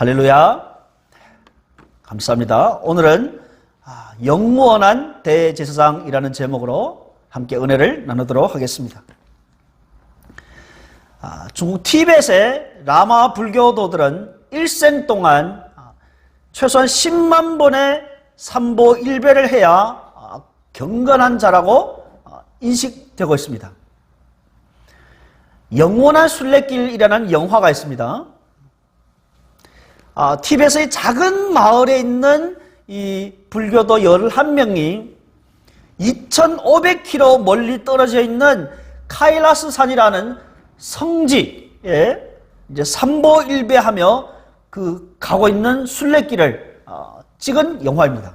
할렐루야. 감사합니다. 오늘은 영원한 대제사장이라는 제목으로 함께 은혜를 나누도록 하겠습니다. 중국 티벳의 라마 불교도들은 일생 동안 최소한 10만 번의 삼보 일배를 해야 경건한 자라고 인식되고 있습니다. 영원한 순례길이라는 영화가 있습니다. 티벳의 작은 마을에 있는 이 불교도 11명이 2500km 멀리 떨어져 있는 카일라스 산이라는 성지에 이제 삼보일배하며 가고 있는 순례길을 찍은 영화입니다.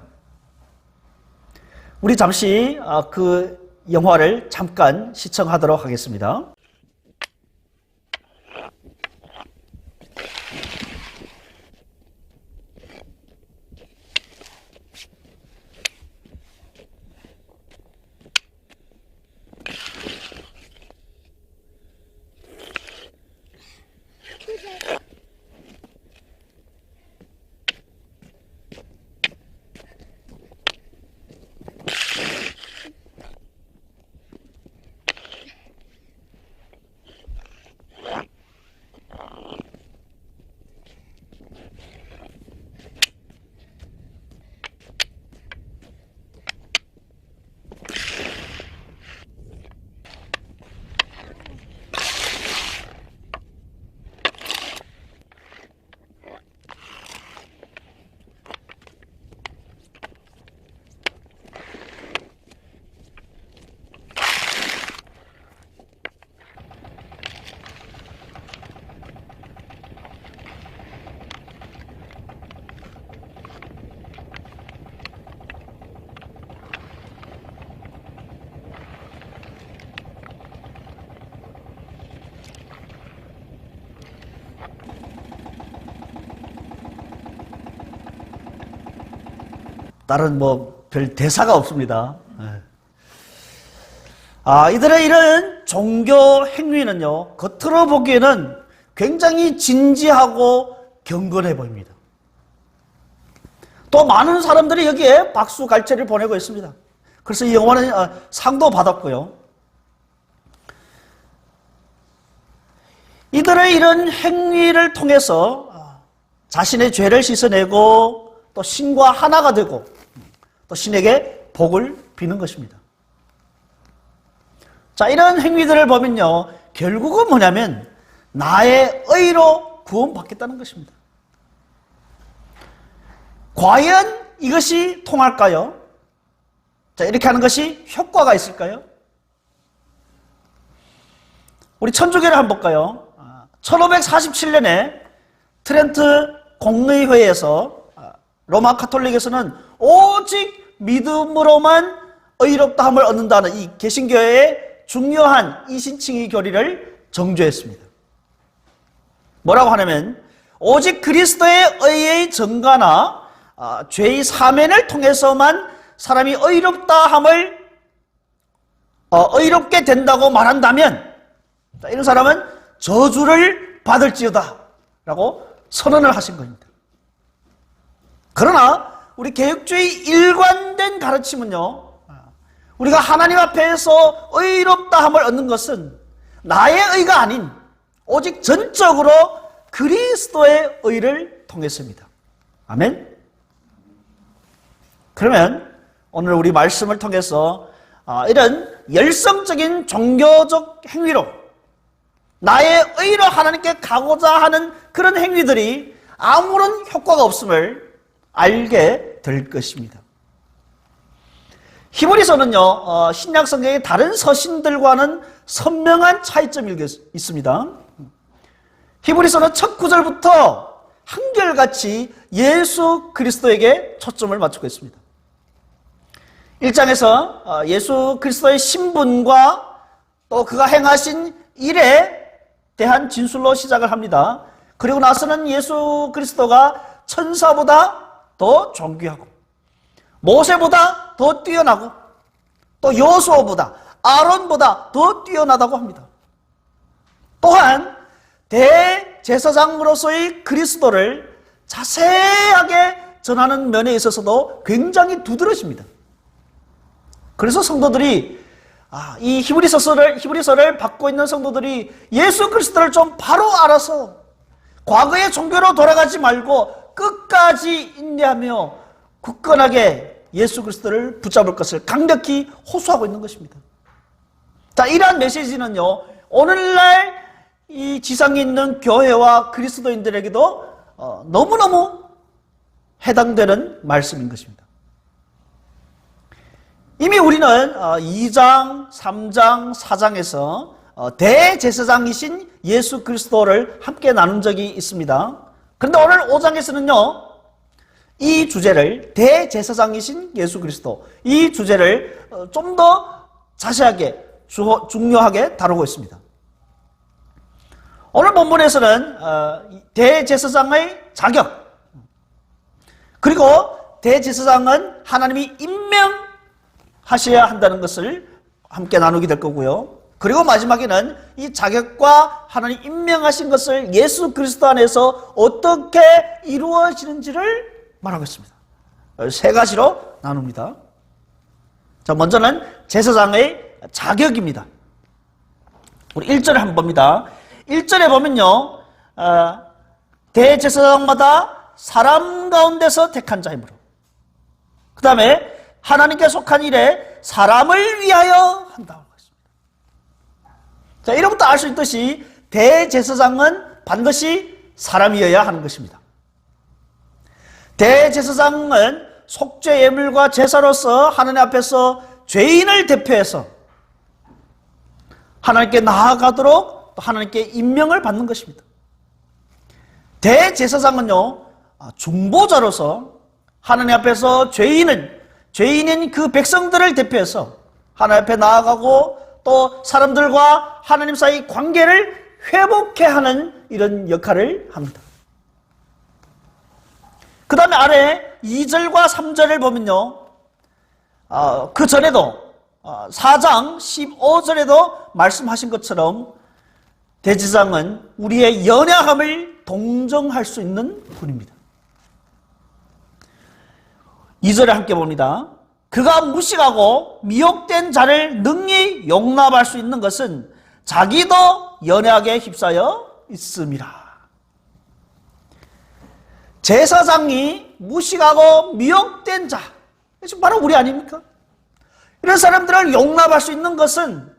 우리 잠시 그 영화를 잠깐 시청하도록 하겠습니다. 다른 별 대사가 없습니다. 이들의 이런 종교 행위는요, 겉으로 보기에는 굉장히 진지하고 경건해 보입니다. 또 많은 사람들이 여기에 박수갈채를 보내고 있습니다. 그래서 이 영화는 상도 받았고요. 이들의 이런 행위를 통해서 자신의 죄를 씻어내고 또 신과 하나가 되고 또 신에게 복을 비는 것입니다. 자, 이런 행위들을 보면요, 결국은 뭐냐면 나의 의로 구원받겠다는 것입니다. 과연 이것이 통할까요? 자, 이렇게 하는 것이 효과가 있을까요? 우리 천주교를 한번 볼까요? 1547년에 트렌트 공의회에서 로마 카톨릭에서는 오직 믿음으로만 의롭다함을 얻는다는 이 개신교의 중요한 이신칭의 교리를 정죄했습니다. 뭐라고 하냐면 오직 그리스도의 의의 증가나 죄의 사면을 통해서만 사람이 의롭다함을 의롭게 된다고 말한다면 이런 사람은 저주를 받을지어다 라고 선언을 하신 겁니다. 그러나 우리 개혁주의 일관된 가르침은요, 우리가 하나님 앞에서 의롭다함을 얻는 것은 나의 의가 아닌 오직 전적으로 그리스도의 의를 통해서입니다. 아멘. 그러면 오늘 우리 말씀을 통해서 이런 열성적인 종교적 행위로 나의 의로 하나님께 가고자 하는 그런 행위들이 아무런 효과가 없음을 알게 될 것입니다. 히브리서는요, 신약 성경의 다른 서신들과는 선명한 차이점이 있습니다. 히브리서는 첫 구절부터 한결같이 예수 그리스도에게 초점을 맞추고 있습니다. 1장에서 예수 그리스도의 신분과 또 그가 행하신 일에 대한 진술로 시작을 합니다. 그리고 나서는 예수 그리스도가 천사보다 더 존귀하고 모세보다 더 뛰어나고 또 여호수아보다 아론보다 더 뛰어나다고 합니다. 또한 대제사장으로서의 그리스도를 자세하게 전하는 면에 있어서도 굉장히 두드러집니다. 그래서 성도들이 이 히브리서를 받고 있는 성도들이 예수 그리스도를 좀 바로 알아서 과거의 종교로 돌아가지 말고 끝까지 인내하며 굳건하게 예수 그리스도를 붙잡을 것을 강력히 호소하고 있는 것입니다. 자, 이러한 메시지는요, 오늘날 이 지상에 있는 교회와 그리스도인들에게도 너무너무 해당되는 말씀인 것입니다. 이미 우리는 2장, 3장, 4장에서 대제사장이신 예수 그리스도를 함께 나눈 적이 있습니다. 그런데 오늘 5장에서는요, 이 주제를, 대제사장이신 예수 그리스도, 이 주제를 좀 더 자세하게, 중요하게 다루고 있습니다. 오늘 본문에서는 대제사장의 자격, 그리고 대제사장은 하나님이 임명하셔야 한다는 것을 함께 나누게 될 거고요. 그리고 마지막에는 이 자격과 하나님 임명하신 것을 예수 그리스도 안에서 어떻게 이루어지는지를 말하겠습니다. 세 가지로 나눕니다. 자, 먼저는 제사장의 자격입니다. 우리 1절을 한번 봅니다. 1절에 보면요, 대제사장마다 사람 가운데서 택한 자이므로, 그 다음에 하나님께 속한 일에 사람을 위하여 한다고 했습니다. 자, 이로부터 알 수 있듯이 대제사장은 반드시 사람이어야 하는 것입니다. 대제사장은 속죄 예물과 제사로서 하나님 앞에서 죄인을 대표해서 하나님께 나아가도록 또 하나님께 임명을 받는 것입니다. 대제사장은요, 중보자로서 하나님 앞에서 죄인인 그 백성들을 대표해서 하나님 앞에 나아가고 또 사람들과 하나님 사이 관계를 회복해 하는 이런 역할을 합니다. 그 다음에 아래 2절과 3절을 보면요, 그 전에도 4장 15절에도 말씀하신 것처럼 대제사장은 우리의 연약함을 동정할 수 있는 분입니다. 2절에 함께 봅니다. 그가 무식하고 미혹된 자를 능히 용납할 수 있는 것은 자기도 연약에 휩싸여 있음이라. 제사장이 무식하고 미혹된 자, 지금 바로 우리 아닙니까? 이런 사람들을 용납할 수 있는 것은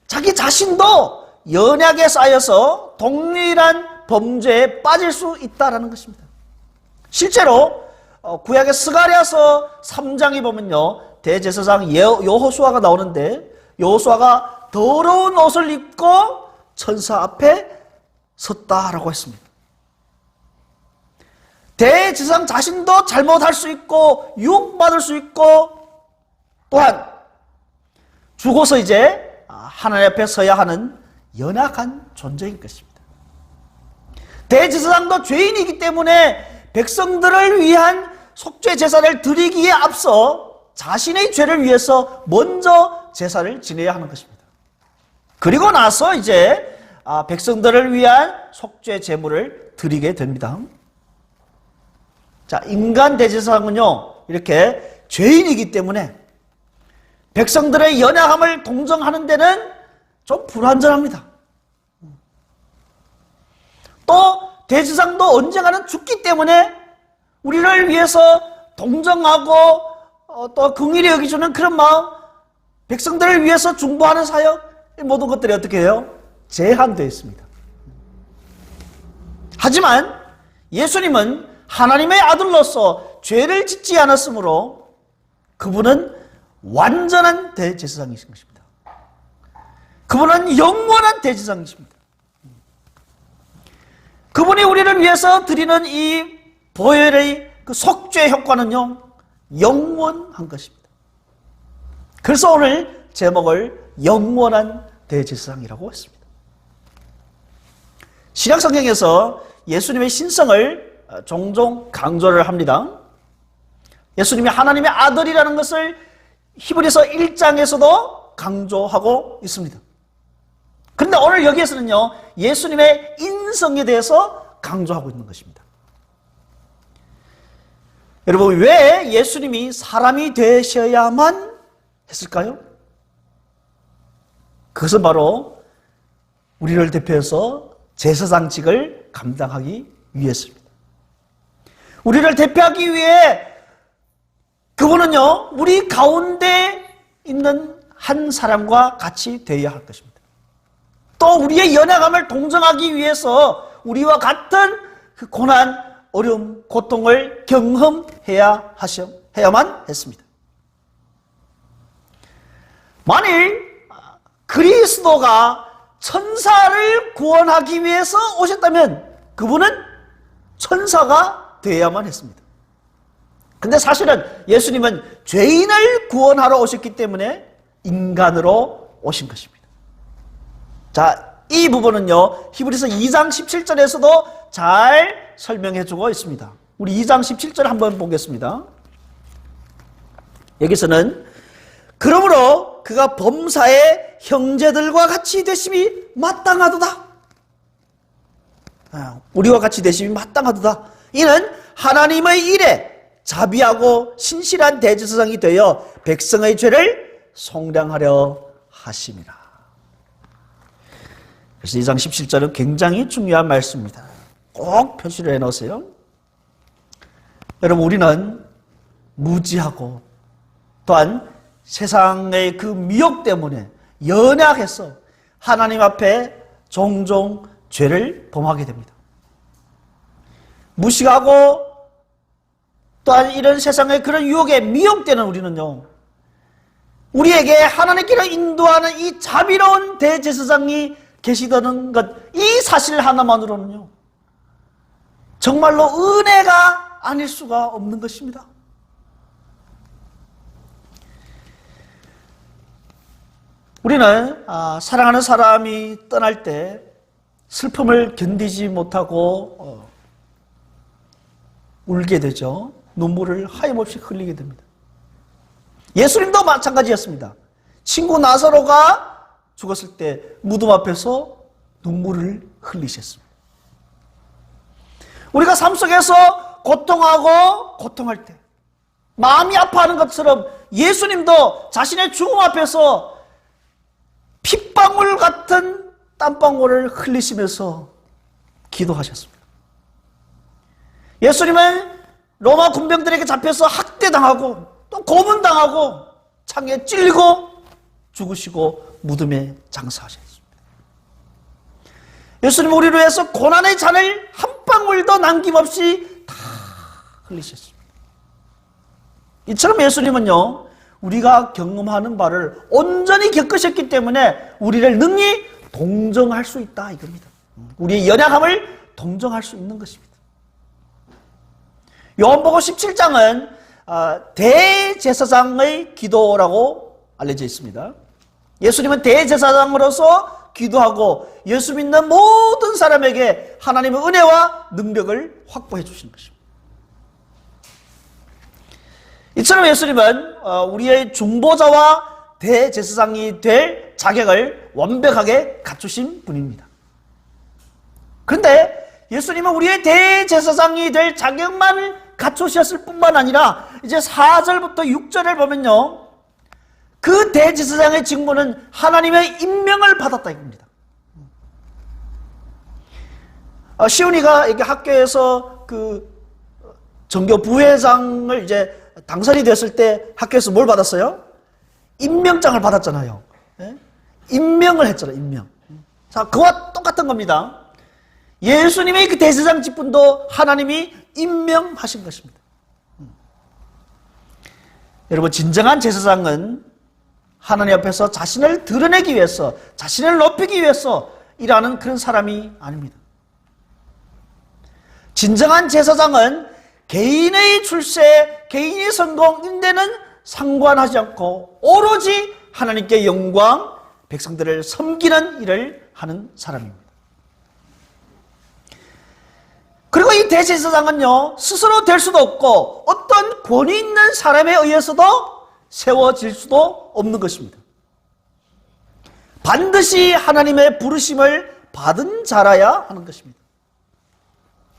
자기 자신도 연약에 쌓여서 동일한 범죄에 빠질 수 있다는 것입니다. 실제로 구약의 스가랴서 3장에 보면요, 대제사장 여호수아가 나오는데 여호수아가 더러운 옷을 입고 천사 앞에 섰다라고 했습니다. 대제사장 자신도 잘못할 수 있고 유혹받을 수 있고 또한 죽어서 이제 하나님 앞에 서야 하는 연약한 존재인 것입니다. 대제사장도 죄인이기 때문에 백성들을 위한 속죄 제사를 드리기에 앞서 자신의 죄를 위해서 먼저 제사를 지내야 하는 것입니다. 그리고 나서 이제 백성들을 위한 속죄 제물을 드리게 됩니다. 자, 인간 대제사장은요, 이렇게 죄인이기 때문에 백성들의 연약함을 동정하는 데는 좀 불완전합니다. 또 대제사장도 언젠가는 죽기 때문에 우리를 위해서 동정하고 또 긍휼히 여기주는 그런 마음, 백성들을 위해서 중보하는 사역, 이 모든 것들이 어떻게 해요? 제한되어 있습니다. 하지만 예수님은 하나님의 아들로서 죄를 짓지 않았으므로 그분은 완전한 대제사장이신 것입니다. 그분은 영원한 대제사장이십니다. 그분이 우리를 위해서 드리는 이 보혈의 그 속죄 효과는요, 영원한 것입니다. 그래서 오늘 제목을 영원한 대제사장이라고 했습니다. 신약성경에서 예수님의 신성을 종종 강조를 합니다. 예수님이 하나님의 아들이라는 것을 히브리서 1장에서도 강조하고 있습니다. 그런데 오늘 여기에서는요, 예수님의 인성에 대해서 강조하고 있는 것입니다. 여러분, 왜 예수님이 사람이 되셔야만 했을까요? 그것은 바로 우리를 대표해서 제사장직을 감당하기 위해서입니다. 우리를 대표하기 위해 그분은요, 우리 가운데 있는 한 사람과 같이 되어야 할 것입니다. 또 우리의 연약함을 동정하기 위해서 우리와 같은 그 고난, 어려움, 고통을 경험해야만 했습니다. 만일 그리스도가 천사를 구원하기 위해서 오셨다면 그분은 천사가 되어야만 했습니다. 근데 사실은 예수님은 죄인을 구원하러 오셨기 때문에 인간으로 오신 것입니다. 자, 이 부분은요, 히브리서 2장 17절에서도 잘 설명해주고 있습니다. 우리 2장 17절 한번 보겠습니다. 여기서는 그러므로 그가 범사의 형제들과 같이 되심이 마땅하도다. 우리와 같이 되심이 마땅하도다. 이는 하나님의 일에 자비하고 신실한 대제사장이 되어 백성의 죄를 속량하려 하심이라. 그래서 2장 17절은 굉장히 중요한 말씀입니다. 꼭 표시를 해놓으세요. 여러분, 우리는 무지하고 또한 세상의 그 미혹 때문에 연약해서 하나님 앞에 종종 죄를 범하게 됩니다. 무식하고 또한 이런 세상의 그런 유혹에 미혹되는 우리는요, 우리에게 하나님께로 인도하는 이 자비로운 대제사장이 계시다는 것, 이 사실 하나만으로는요, 정말로 은혜가 아닐 수가 없는 것입니다. 우리는 사랑하는 사람이 떠날 때 슬픔을 견디지 못하고 울게 되죠. 눈물을 하염없이 흘리게 됩니다. 예수님도 마찬가지였습니다. 친구 나사로가 죽었을 때 무덤 앞에서 눈물을 흘리셨습니다. 우리가 삶 속에서 고통하고 고통할 때 마음이 아파하는 것처럼 예수님도 자신의 죽음 앞에서 핏방울 같은 땀방울을 흘리시면서 기도하셨습니다. 예수님은 로마 군병들에게 잡혀서 학대당하고 또 고문당하고 창에 찔리고 죽으시고 무덤에 장사하셨습니다. 예수님은 우리를 위해서 고난의 잔을 한 방울도 남김없이 다 흘리셨습니다. 이처럼 예수님은요, 우리가 경험하는 바를 온전히 겪으셨기 때문에 우리를 능히 동정할 수 있다 이겁니다. 우리의 연약함을 동정할 수 있는 것입니다. 요한복음 17장은 대제사장의 기도라고 알려져 있습니다. 예수님은 대제사장으로서 기도하고 예수 믿는 모든 사람에게 하나님의 은혜와 능력을 확보해 주시는 것입니다. 이처럼 예수님은 우리의 중보자와 대제사장이 될 자격을 완벽하게 갖추신 분입니다. 그런데 예수님은 우리의 대제사장이 될 자격만 갖추셨을 뿐만 아니라 이제 4절부터 6절을 보면요, 그 대제사장의 직무는 하나님의 임명을 받았다 이겁니다. 시온이가 이렇게 학교에서 그 전교 부회장을 이제 당선이 됐을 때 학교에서 뭘 받았어요? 임명장을 받았잖아요. 네? 임명을 했잖아요. 임명. 자, 그와 똑같은 겁니다. 예수님의 그 대제사장 직분도 하나님이 임명하신 것입니다. 여러분, 진정한 제사장은 하나님 앞에서 자신을 드러내기 위해서, 자신을 높이기 위해서 일하는 그런 사람이 아닙니다. 진정한 제사장은 개인의 출세, 개인의 성공, 인대는 상관하지 않고 오로지 하나님께 영광, 백성들을 섬기는 일을 하는 사람입니다. 그리고 이 대제사장은요, 스스로 될 수도 없고 어떤 권위 있는 사람에 의해서도 세워질 수도 없는 것입니다. 반드시 하나님의 부르심을 받은 자라야 하는 것입니다.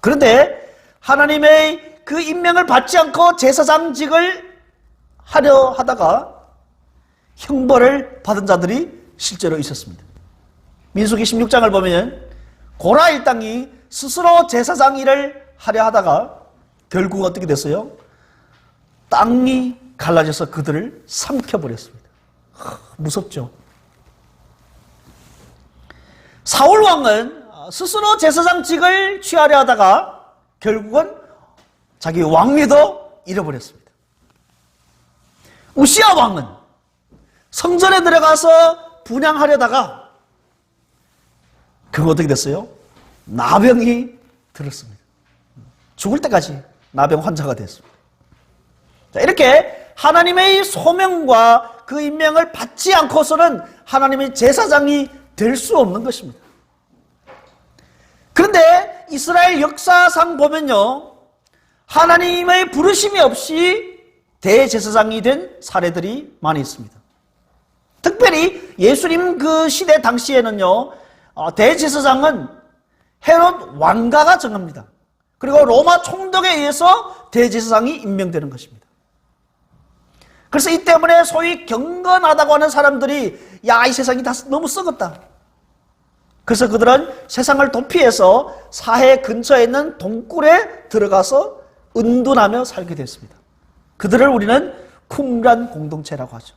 그런데 하나님의 그 임명을 받지 않고 제사장직을 하려 하다가 형벌을 받은 자들이 실제로 있었습니다. 민수기 16장을 보면 고라 일당이 스스로 제사장 일을 하려 하다가 결국 어떻게 됐어요? 땅이 갈라져서 그들을 삼켜버렸습니다. 무섭죠? 사울 왕은 스스로 제사장직을 취하려 하다가 결국은 자기 왕위도 잃어버렸습니다. 우시야 왕은 성전에 들어가서 분향하려다가 그거 어떻게 됐어요? 나병이 들었습니다. 죽을 때까지 나병 환자가 됐습니다. 자, 이렇게 하나님의 소명과 그 임명을 받지 않고서는 하나님의 제사장이 될 수 없는 것입니다. 그런데 이스라엘 역사상 보면요, 하나님의 부르심이 없이 대제사장이 된 사례들이 많이 있습니다. 특별히 예수님 그 시대 당시에는요, 대제사장은 헤롯 왕가가 정합니다. 그리고 로마 총독에 의해서 대제사장이 임명되는 것입니다. 그래서 이 때문에 소위 경건하다고 하는 사람들이 야, 이 세상이 다 너무 썩었다. 그래서 그들은 세상을 도피해서 사해 근처에 있는 동굴에 들어가서 은둔하며 살게 됐습니다. 그들을 우리는 쿰란 공동체라고 하죠.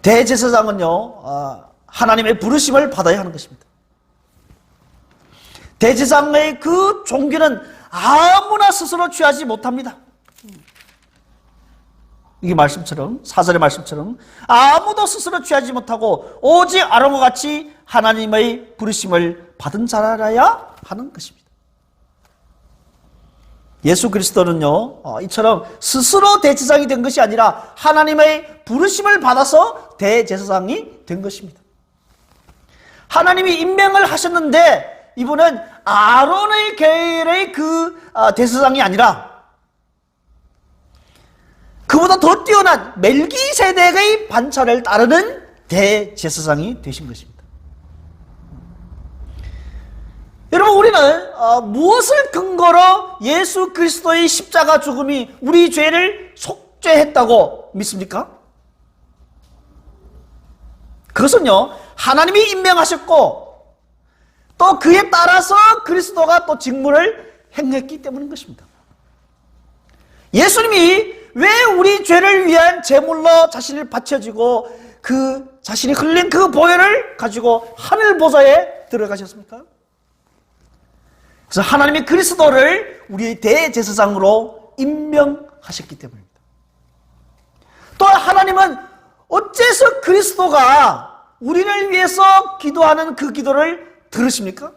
대제사장은요, 하나님의 부르심을 받아야 하는 것입니다. 대제사장의 그 종기는 아무나 스스로 취하지 못합니다. 이게 말씀처럼, 사절의 말씀처럼 아무도 스스로 취하지 못하고 오직 아론과 같이 하나님의 부르심을 받은 자라야 하는 것입니다. 예수 그리스도는요, 이처럼 스스로 대제사장이 된 것이 아니라 하나님의 부르심을 받아서 대제사장이 된 것입니다. 하나님이 임명을 하셨는데 이분은 아론의 계열의 그 대제사장이 아니라 그보다 더 뛰어난 멜기세덱의 반차를 따르는 대제사장이 되신 것입니다. 여러분, 우리는 무엇을 근거로 예수 그리스도의 십자가 죽음이 우리 죄를 속죄했다고 믿습니까? 그것은요, 하나님이 임명하셨고 또 그에 따라서 그리스도가 또 직무를 행했기 때문인 것입니다. 예수님이 왜 우리 죄를 위한 제물로 자신을 바쳐지고 그 자신이 흘린 그 보혈을 가지고 하늘 보좌에 들어가셨습니까? 그래서 하나님이 그리스도를 우리의 대제사장으로 임명하셨기 때문입니다. 또 하나님은 어째서 그리스도가 우리를 위해서 기도하는 그 기도를 들으십니까?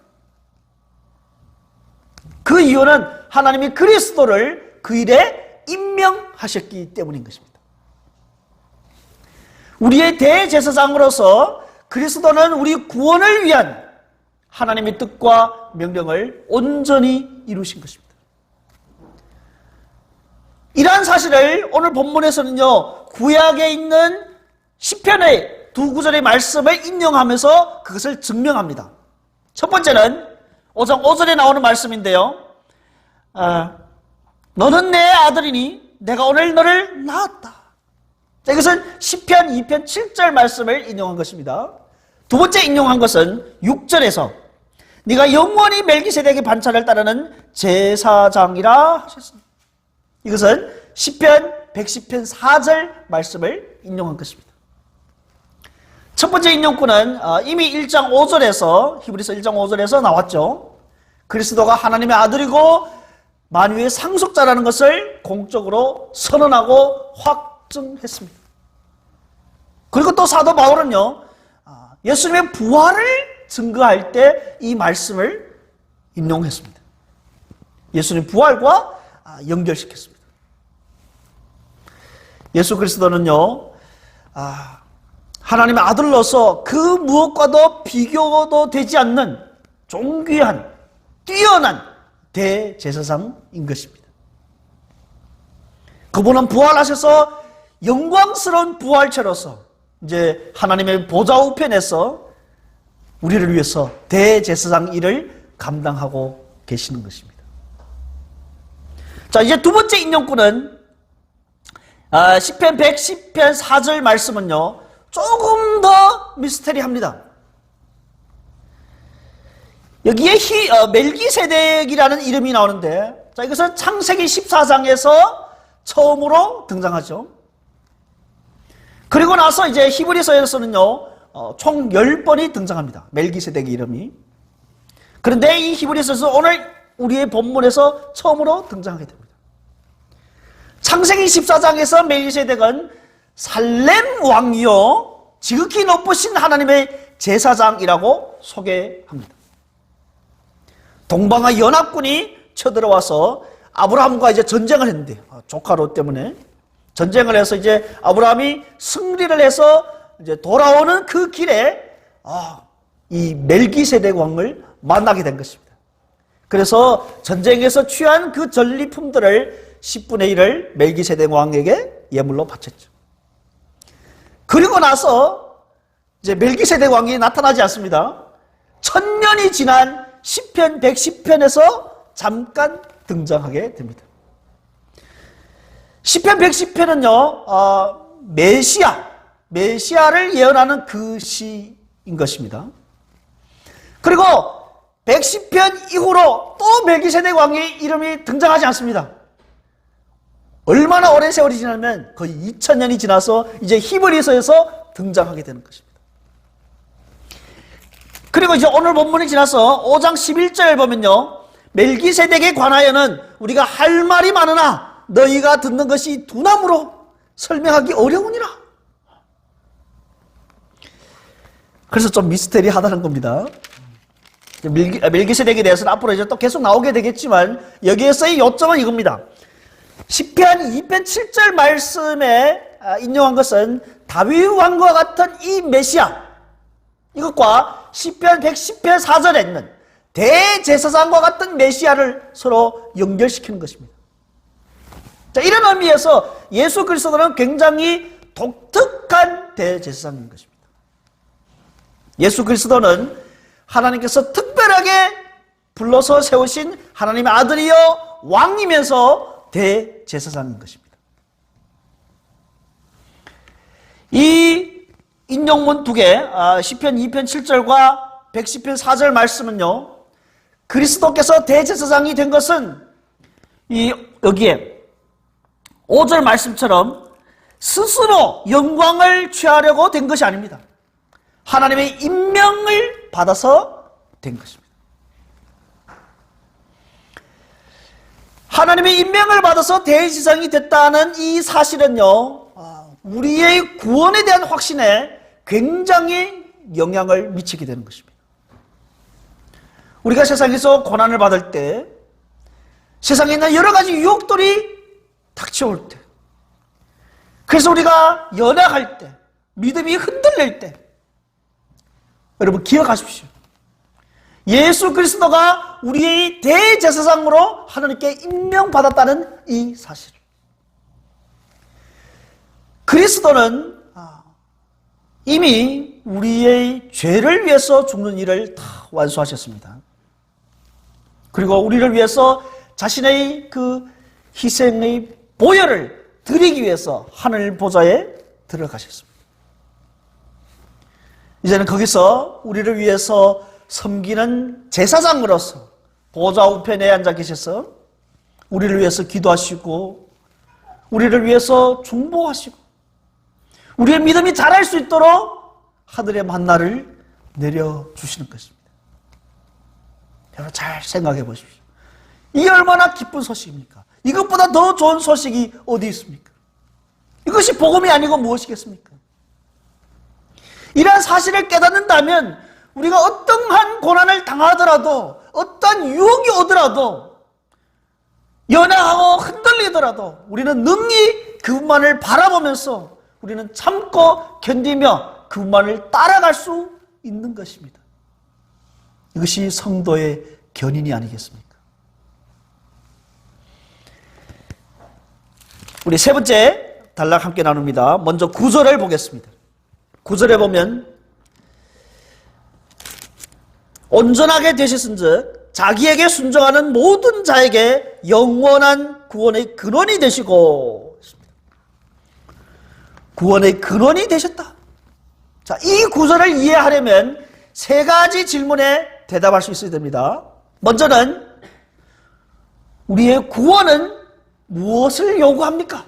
그 이유는 하나님이 그리스도를 그 일에 임명하셨기 때문인 것입니다. 우리의 대제사장으로서 그리스도는 우리 구원을 위한 하나님의 뜻과 명령을 온전히 이루신 것입니다. 이러한 사실을 오늘 본문에서는요, 구약에 있는 시편의 두 구절의 말씀을 인용하면서 그것을 증명합니다. 첫 번째는 5장 5절에 나오는 말씀인데요, 너는 내 아들이니 내가 오늘 너를 낳았다. 자, 이것은 시편 2편 7절 말씀을 인용한 것입니다. 두 번째 인용한 것은 6절에서 네가 영원히 멜기세덱의 반차를 따르는 제사장이라 하셨습니다. 이것은 시편 110편 4절 말씀을 인용한 것입니다. 첫 번째 인용구는 이미 1장 5절에서 히브리서 1장 5절에서 나왔죠. 그리스도가 하나님의 아들이고 만유의 상속자라는 것을 공적으로 선언하고 확증했습니다. 그리고 또 사도 바울은요, 예수님의 부활을 증거할 때 이 말씀을 인용했습니다. 예수님 부활과 연결시켰습니다. 예수 그리스도는요, 하나님의 아들로서 그 무엇과도 비교도 되지 않는 존귀한, 뛰어난 대제사장인 것입니다. 그분은 부활하셔서 영광스러운 부활체로서 이제 하나님의 보좌 우편에서 우리를 위해서 대제사장 일을 감당하고 계시는 것입니다. 자, 이제 두 번째 인용구는 시편 110편 4절 말씀은요, 조금 더 미스테리합니다. 여기에 멜기세덱이라는 이름이 나오는데, 자, 이것은 창세기 14장에서 처음으로 등장하죠. 그리고 나서 이제 히브리서에서는요, 총 10번이 등장합니다. 멜기세덱의 이름이. 그런데 이 히브리서에서 오늘 우리의 본문에서 처음으로 등장하게 됩니다. 창세기 14장에서 멜기세덱은 살렘 왕이요, 지극히 높으신 하나님의 제사장이라고 소개합니다. 동방아 연합군이 쳐들어와서 아브라함과 이제 전쟁을 했는데, 조카 롯 때문에 전쟁을 해서 이제 아브라함이 승리를 해서 이제 돌아오는 그 길에 이 멜기세덱 왕을 만나게 된 것입니다. 그래서 전쟁에서 취한 그 전리품들을 10분의 1을 멜기세덱 왕에게 예물로 바쳤죠. 그리고 나서 이제 멜기세덱 왕이 나타나지 않습니다. 1000년이 지난 시편 110편에서 잠깐 등장하게 됩니다. 시편 110편은요, 메시아를 예언하는 그 시인 것입니다. 그리고 110편 이후로 또 멜기세덱 왕의 이름이 등장하지 않습니다. 얼마나 오랜 세월이 지나면 거의 2000년이 지나서 이제 히브리서에서 등장하게 되는 것입니다. 그리고 이제 오늘 본문이 지나서 5장 11절 보면요, 멜기세덱에 관하여는 우리가 할 말이 많으나 너희가 듣는 것이 두나무로 설명하기 어려우니라. 그래서 좀 미스테리하다는 겁니다. 멜기세덱에 대해서는 앞으로 이제 또 계속 나오게 되겠지만, 여기에서의 요점은 이겁니다. 시편 2편 7절 말씀에 인용한 것은 다윗 왕과 같은 이 메시아, 이것과 시편 110편 4절에 있는 대제사장과 같은 메시아를 서로 연결시키는 것입니다. 자, 이런 의미에서 예수 그리스도는 굉장히 독특한 대제사장인 것입니다. 예수 그리스도는 하나님께서 특별하게 불러서 세우신 하나님의 아들이요 왕이면서 대제사장인 것입니다. 이 인용문 두 개, 시편 2편 7절과 110편 4절 말씀은요, 그리스도께서 대제사장이 된 것은 여기에 5절 말씀처럼 스스로 영광을 취하려고 된 것이 아닙니다. 하나님의 임명을 받아서 된 것입니다. 하나님의 임명을 받아서 대제사장이 됐다는 이 사실은요, 우리의 구원에 대한 확신에 굉장히 영향을 미치게 되는 것입니다. 우리가 세상에서 고난을 받을 때, 세상에 있는 여러 가지 유혹들이 닥쳐올 때, 그래서 우리가 연약할 때, 믿음이 흔들릴 때, 여러분 기억하십시오. 예수 그리스도가 우리의 대제사장으로 하나님께 임명받았다는 이 사실. 그리스도는 이미 우리의 죄를 위해서 죽는 일을 다 완수하셨습니다. 그리고 우리를 위해서 자신의 그 희생의 보혈을 드리기 위해서 하늘 보좌에 들어가셨습니다. 이제는 거기서 우리를 위해서 섬기는 제사장으로서 보좌 우편에 앉아 계셔서 우리를 위해서 기도하시고 우리를 위해서 중보하시고 우리의 믿음이 자랄 수 있도록 하늘의 만나를 내려주시는 것입니다. 여러분 잘 생각해 보십시오. 이게 얼마나 기쁜 소식입니까? 이것보다 더 좋은 소식이 어디 있습니까? 이것이 복음이 아니고 무엇이겠습니까? 이러한 사실을 깨닫는다면 우리가 어떠한 고난을 당하더라도 어떤 유혹이 오더라도 연약하고 흔들리더라도 우리는 능히 그분만을 바라보면서 우리는 참고 견디며 그분만을 따라갈 수 있는 것입니다. 이것이 성도의 견인이 아니겠습니까? 우리 세 번째 단락 함께 나눕니다. 먼저 9절을 보겠습니다. 9절에 보면 온전하게 되셨은즉 자기에게 순종하는 모든 자에게 영원한 구원의 근원이 되시고, 구원의 근원이 되셨다. 자, 이 구절을 이해하려면 세 가지 질문에 대답할 수 있어야 됩니다. 먼저는 우리의 구원은 무엇을 요구합니까?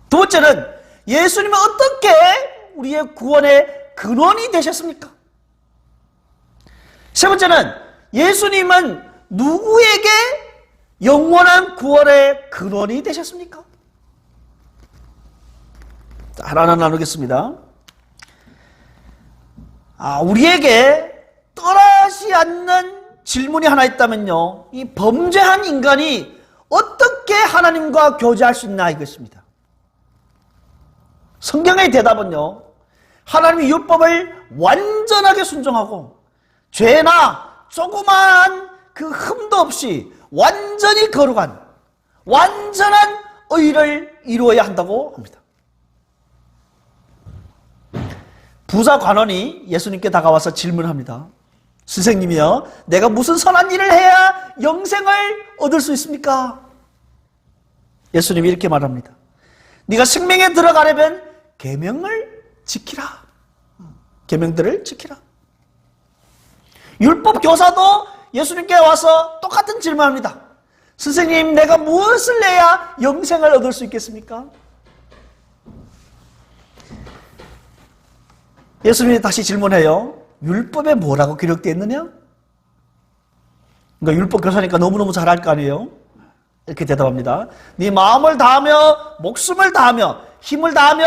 두 번째는 예수님은 어떻게 우리의 구원의 근원이 되셨습니까? 세 번째는 예수님은 누구에게 영원한 구원의 근원이 되셨습니까? 하나하나 나누겠습니다. 우리에게 떠나지 않는 질문이 하나 있다면요, 이 범죄한 인간이 어떻게 하나님과 교제할 수 있나 이것입니다. 성경의 대답은요, 하나님의 율법을 완전하게 순종하고 죄나 조그마한 그 흠도 없이 완전히 거룩한 완전한 의를 이루어야 한다고 합니다. 부자 관원이 예수님께 다가와서 질문합니다. 선생님이요, 내가 무슨 선한 일을 해야 영생을 얻을 수 있습니까? 예수님이 이렇게 말합니다. 네가 생명에 들어가려면 계명을 지키라. 계명들을 지키라. 율법 교사도 예수님께 와서 똑같은 질문합니다. 선생님, 내가 무엇을 해야 영생을 얻을 수 있겠습니까? 예수님이 다시 질문해요. 율법에 뭐라고 기록되어 있느냐? 그러니까 율법 교사니까 너무너무 잘 알 거 아니에요? 이렇게 대답합니다. 네 마음을 다하며 목숨을 다하며 힘을 다하며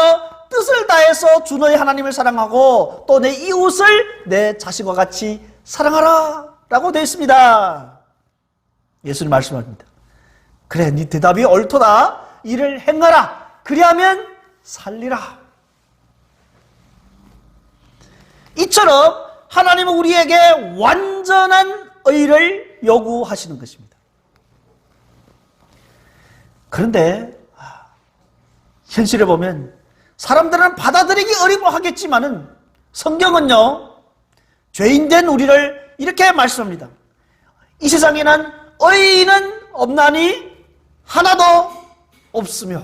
뜻을 다해서 주 너의 하나님을 사랑하고 또 내 이웃을 내 자신과 같이 사랑하라 라고 되어 있습니다. 예수님 말씀합니다. 그래, 네 대답이 옳도다. 이를 행하라. 그리하면 살리라. 이처럼 하나님은 우리에게 완전한 의를 요구하시는 것입니다. 그런데 현실에 보면 사람들은 받아들이기 어려워하겠지만은 성경은요, 죄인된 우리를 이렇게 말씀합니다. 이 세상에는 의인은 없나니 하나도 없으며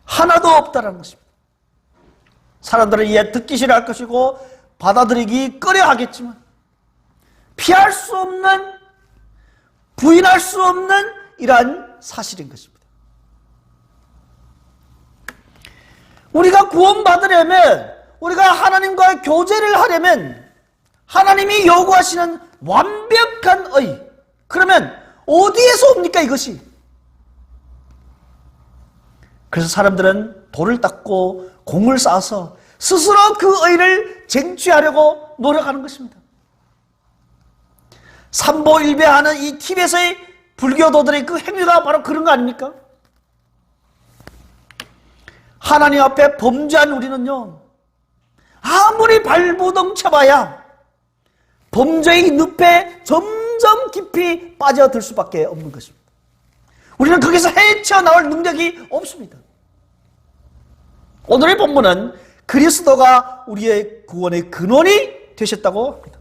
하나도 없다라는 것입니다. 사람들은 이에 듣기 싫어할 것이고 받아들이기 꺼려하겠지만 피할 수 없는, 부인할 수 없는 이러한 사실인 것입니다. 우리가 구원받으려면, 우리가 하나님과 교제를 하려면 하나님이 요구하시는 완벽한 의, 그러면 어디에서 옵니까 이것이? 그래서 사람들은 돌을 닦고 공을 쌓아서 스스로 그 의를 쟁취하려고 노력하는 것입니다. 삼보일배하는 이 티벳의 불교도들의 그 행위가 바로 그런 거 아닙니까? 하나님 앞에 범죄한 우리는요, 아무리 발부동 쳐봐야 범죄의 늪에 점점 깊이 빠져들 수밖에 없는 것입니다. 우리는 거기서 헤쳐나올 능력이 없습니다. 오늘의 본문은 그리스도가 우리의 구원의 근원이 되셨다고 합니다.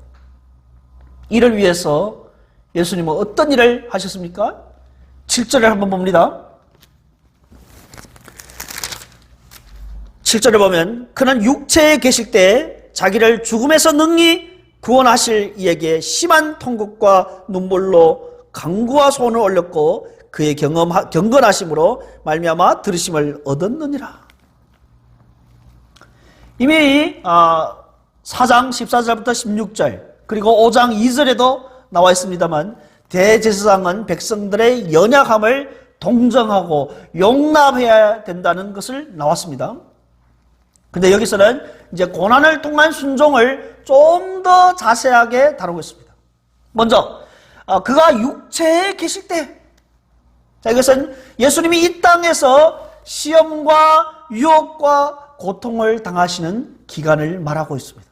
이를 위해서 예수님은 어떤 일을 하셨습니까? 7절을 한번 봅니다. 7절을 보면 그는 육체에 계실 때 자기를 죽음에서 능히 구원하실 이에게 심한 통곡과 눈물로 간구와 소원을 올렸고 그의 경건하심으로 말미암아 들으심을 얻었느니라. 이미 4장 14절부터 16절 그리고 5장 2절에도 나와 있습니다만 대제사장은 백성들의 연약함을 동정하고 용납해야 된다는 것을 나왔습니다. 근데 여기서는 이제 고난을 통한 순종을 좀 더 자세하게 다루고 있습니다. 먼저 그가 육체에 계실 때, 자, 이것은 예수님이 이 땅에서 시험과 유혹과 고통을 당하시는 기간을 말하고 있습니다.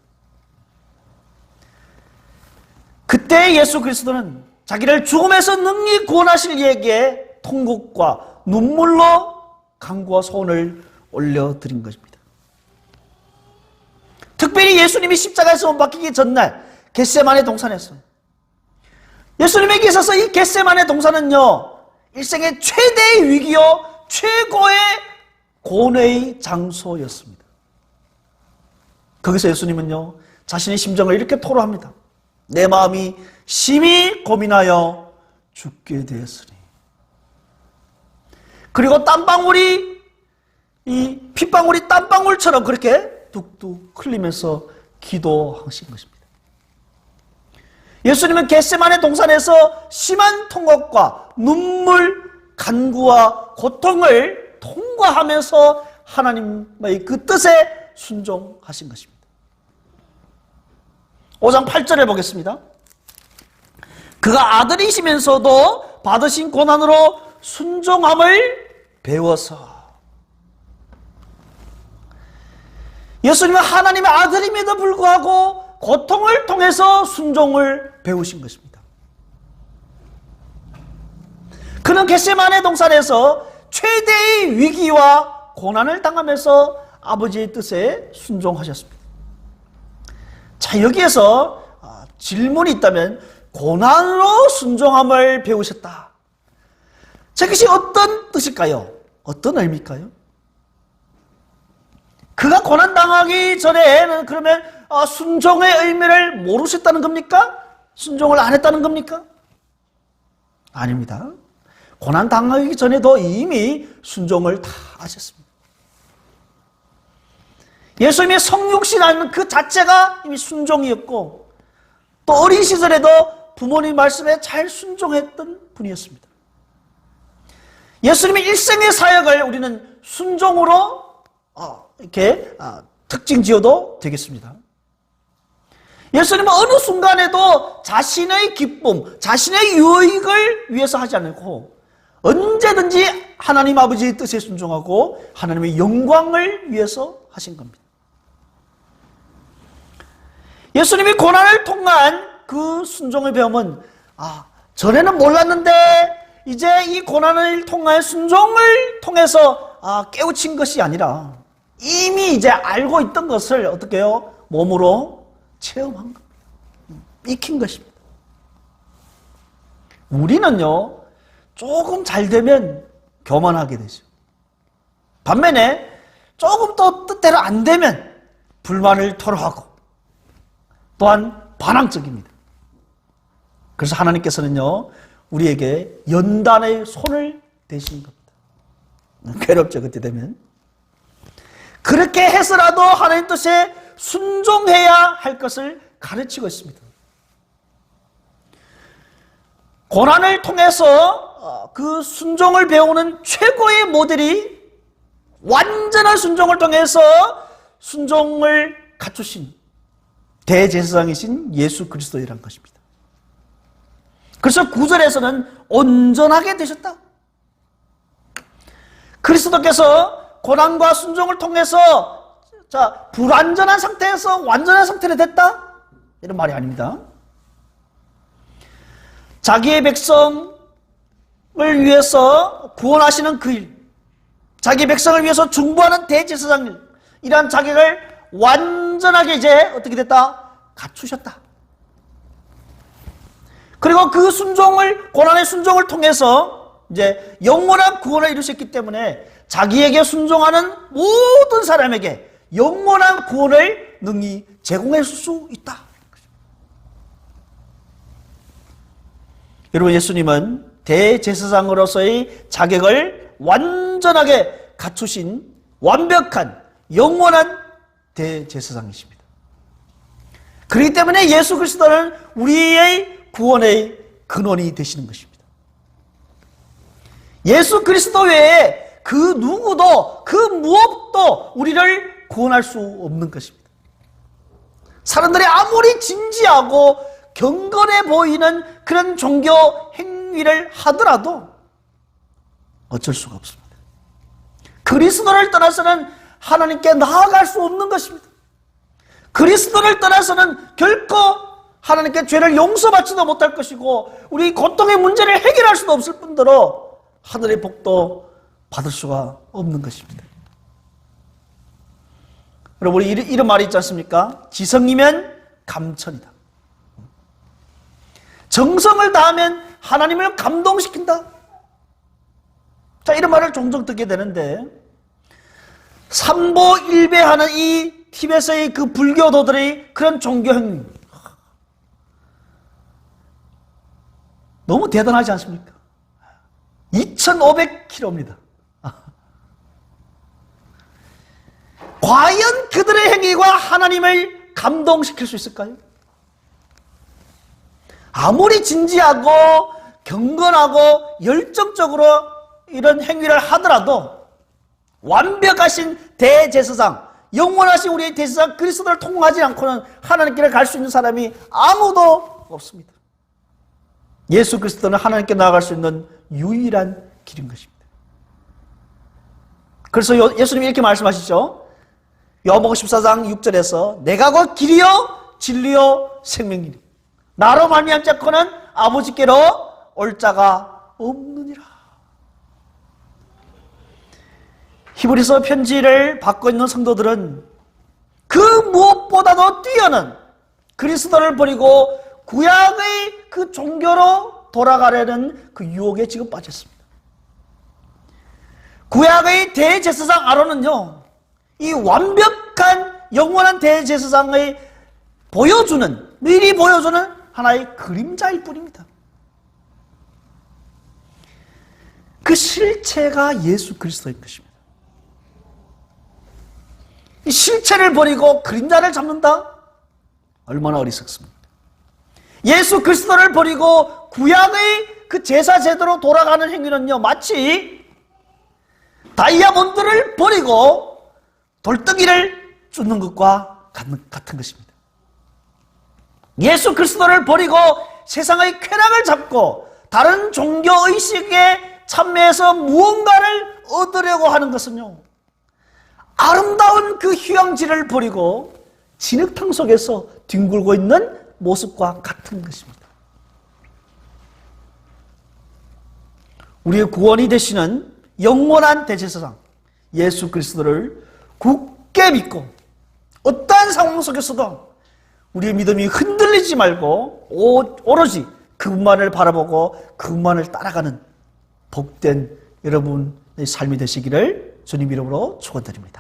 그때 예수 그리스도는 자기를 죽음에서 능히 구원하실 이에게 통곡과 눈물로 간구와 소원을 올려드린 것입니다. 특별히 예수님이 십자가에서 못 박히기 전날 겟세마네 동산에서. 예수님에게 있어서 이 겟세마네 동산은요, 일생의 최대의 위기요, 최고의 고뇌의 장소였습니다. 거기서 예수님은요, 자신의 심정을 이렇게 토로합니다. 내 마음이 심히 고민하여 죽게 되었으니. 그리고 땀방울이, 이 핏방울이 땀방울처럼 그렇게 뚝뚝 흘리면서 기도하신 것입니다. 예수님은 겟세마네 동산에서 심한 통곡과 눈물, 간구와 고통을 통과하면서 하나님의 그 뜻에 순종하신 것입니다. 5장 8절을 보겠습니다. 그가 아들이시면서도 받으신 고난으로 순종함을 배워서. 예수님은 하나님의 아들임에도 불구하고 고통을 통해서 순종을 배우신 것입니다. 그는 겟세마네 동산에서 최대의 위기와 고난을 당하면서 아버지의 뜻에 순종하셨습니다. 자, 여기에서 질문이 있다면, 고난으로 순종함을 배우셨다. 자, 그것이 어떤 뜻일까요? 어떤 의미일까요? 그가 고난당하기 전에는 그러면 순종의 의미를 모르셨다는 겁니까? 순종을 안 했다는 겁니까? 아닙니다. 고난당하기 전에도 이미 순종을 다 하셨습니다. 예수님의 성육신하는 그 자체가 이미 순종이었고, 또 어린 시절에도 부모님 말씀에 잘 순종했던 분이었습니다. 예수님의 일생의 사역을 우리는 순종으로 이렇게 특징 지어도 되겠습니다. 예수님은 어느 순간에도 자신의 기쁨, 자신의 유익을 위해서 하지 않고 언제든지 하나님 아버지의 뜻에 순종하고 하나님의 영광을 위해서 하신 겁니다. 예수님이 고난을 통한 그 순종의 배움은 전에는 몰랐는데 이제 이 고난을 통한 순종을 통해서 깨우친 것이 아니라 이미 이제 알고 있던 것을 어떻게 해요? 몸으로 체험한 겁니다. 익힌 것입니다. 우리는요, 조금 잘 되면 교만하게 되죠. 반면에 조금 더 뜻대로 안 되면 불만을 토로하고 또한 반항적입니다. 그래서 하나님께서는요, 우리에게 연단의 손을 대시는 겁니다. 괴롭죠, 그때 되면. 그렇게 해서라도 하나님 뜻에 순종해야 할 것을 가르치고 있습니다. 고난을 통해서 그 순종을 배우는 최고의 모델이 완전한 순종을 통해서 순종을 갖추신 대제사장이신 예수 그리스도이란 것입니다. 그래서 9절에서는 온전하게 되셨다. 그리스도께서 고난과 순종을 통해서 불완전한 상태에서 완전한 상태로 됐다? 이런 말이 아닙니다. 자기의 백성을 위해서 구원하시는 그 일, 자기 백성을 위해서 중보하는 대제사장 일, 이러한 자격을 완전하게 이제 어떻게 됐다? 갖추셨다. 그리고 그 순종을, 고난의 순종을 통해서 이제 영원한 구원을 이루셨기 때문에 자기에게 순종하는 모든 사람에게 영원한 구원을 능히 제공해 줄 수 있다. 여러분, 예수님은 대제사장으로서의 자격을 완전하게 갖추신 완벽한 영원한 대제사장이십니다. 그렇기 때문에 예수 그리스도는 우리의 구원의 근원이 되시는 것입니다. 예수 그리스도 외에 그 누구도 그 무엇도 우리를 구원할 수 없는 것입니다. 사람들이 아무리 진지하고 경건해 보이는 그런 종교 행위를 하더라도 어쩔 수가 없습니다. 그리스도를 떠나서는 하나님께 나아갈 수 없는 것입니다. 그리스도를 떠나서는 결코 하나님께 죄를 용서받지도 못할 것이고 우리 고통의 문제를 해결할 수도 없을 뿐더러 하늘의 복도 받을 수가 없는 것입니다. 여러분, 우리 이런 말이 있지 않습니까? 지성이면 감천이다. 정성을 다하면 하나님을 감동시킨다. 자, 이런 말을 종종 듣게 되는데, 삼보일배하는 이 티벳의 그 불교도들의 그런 종교 행위, 너무 대단하지 않습니까? 2500km입니다. 과연 그들의 행위가 하나님을 감동시킬 수 있을까요? 아무리 진지하고 경건하고 열정적으로 이런 행위를 하더라도 완벽하신 대제사장, 영원하신 우리의 대제사장 그리스도를 통하지 않고는 하나님께 갈 수 있는 사람이 아무도 없습니다. 예수 그리스도는 하나님께 나아갈 수 있는 유일한 길인 것입니다. 그래서 예수님이 이렇게 말씀하시죠. 요한복음 14장 6절에서 내가 곧 길이요 진리요 생명이니 나로 말미암지 않고는 아버지께로 올 자가 없느니라. 히브리서 편지를 받고 있는 성도들은 그 무엇보다도 뛰어난 그리스도를 버리고 구약의 그 종교로 돌아가려는 그 유혹에 지금 빠졌습니다. 구약의 대제사장 아론은요, 이 완벽한 영원한 대제사장의 미리 보여주는 하나의 그림자일 뿐입니다. 그 실체가 예수 그리스도인 것입니다. 이 실체를 버리고 그림자를 잡는다? 얼마나 어리석습니까? 예수 그리스도를 버리고 구약의 그 제사 제도로 돌아가는 행위는요, 마치 다이아몬드를 버리고 돌덩이를 쫓는 것과 같은 것입니다. 예수 그리스도를 버리고 세상의 쾌락을 잡고 다른 종교의식에 참여해서 무언가를 얻으려고 하는 것은요, 아름다운 그 휴양지를 버리고 진흙탕 속에서 뒹굴고 있는 모습과 같은 것입니다. 우리의 구원이 되시는 영원한 대제사장 예수 그리스도를 굳게 믿고 어떠한 상황 속에서도 우리의 믿음이 흔들리지 말고 오로지 그분만을 바라보고 그분만을 따라가는 복된 여러분의 삶이 되시기를 주님 이름으로 축원드립니다.